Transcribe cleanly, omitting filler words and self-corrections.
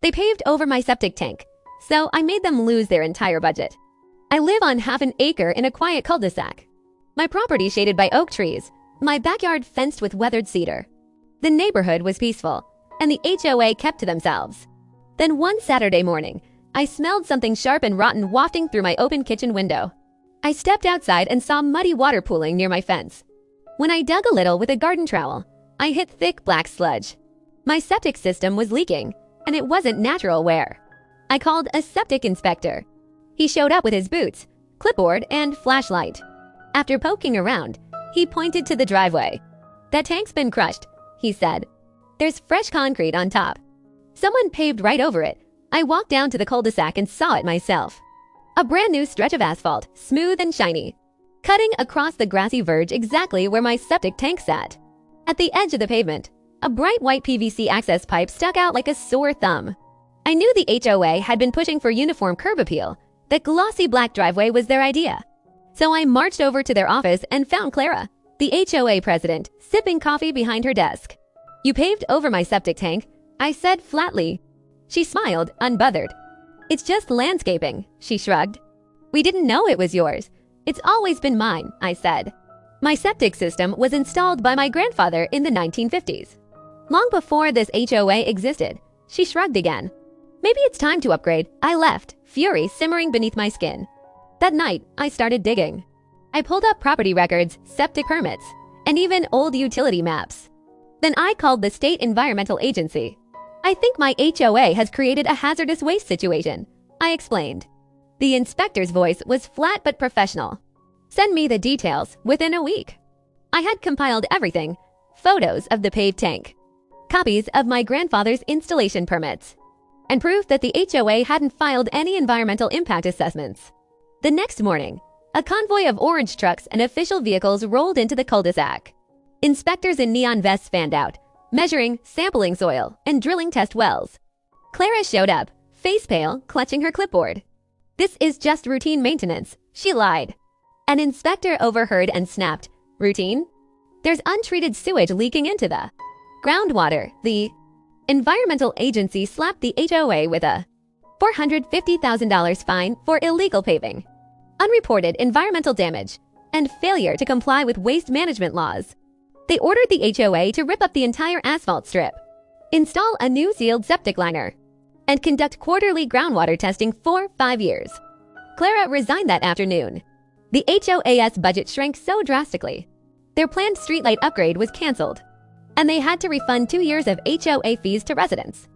They paved over my septic tank, so I made them lose their entire budget. I live on half an acre in a quiet cul-de-sac. My property shaded by oak trees, my backyard fenced with weathered cedar. The neighborhood was peaceful, and the HOA kept to themselves. Then one Saturday morning, I smelled something sharp and rotten wafting through my open kitchen window. I stepped outside and saw muddy water pooling near my fence. When I dug a little with a garden trowel, I hit thick black sludge. My septic system was leaking, and it wasn't natural wear. I called a septic inspector. He showed up with his boots, clipboard, and flashlight. After poking around, he pointed to the driveway. "That tank's been crushed," he said. "There's fresh concrete on top." Someone paved right over it. I walked down to the cul-de-sac and saw it myself. A brand new stretch of asphalt, smooth and shiny, cutting across the grassy verge exactly where my septic tank sat. At the edge of the pavement, a bright white PVC access pipe stuck out like a sore thumb. I knew the HOA had been pushing for uniform curb appeal. That glossy black driveway was their idea. So I marched over to their office and found Clara, the HOA president, sipping coffee behind her desk. "You paved over my septic tank," I said flatly. She smiled, unbothered. "It's just landscaping," she shrugged. "We didn't know it was yours. It's always been mine," I said. My septic system was installed by my grandfather in the 1950s. Long before this HOA existed, she shrugged again. "Maybe it's time to upgrade," I left, fury simmering beneath my skin. That night, I started digging. I pulled up property records, septic permits, and even old utility maps. Then I called the state environmental agency. "I think my HOA has created a hazardous waste situation," I explained. The inspector's voice was flat but professional. "Send me the details within a week." I had compiled everything: photos of the paved tank, copies of my grandfather's installation permits, and proof that the HOA hadn't filed any environmental impact assessments. The next morning, a convoy of orange trucks and official vehicles rolled into the cul-de-sac. Inspectors in neon vests fanned out, measuring, sampling soil, and drilling test wells. Clara showed up, face pale, clutching her clipboard. "This is just routine maintenance," she lied. An inspector overheard and snapped, "Routine? There's untreated sewage leaking into the groundwater." The environmental agency slapped the HOA with a $450,000 fine for illegal paving, unreported environmental damage, and failure to comply with waste management laws. They ordered the HOA to rip up the entire asphalt strip, install a new sealed septic liner, and conduct quarterly groundwater testing for 5 years. Clara resigned that afternoon. The HOA's budget shrank so drastically. Their planned streetlight upgrade was canceled, and they had to refund 2 years of HOA fees to residents.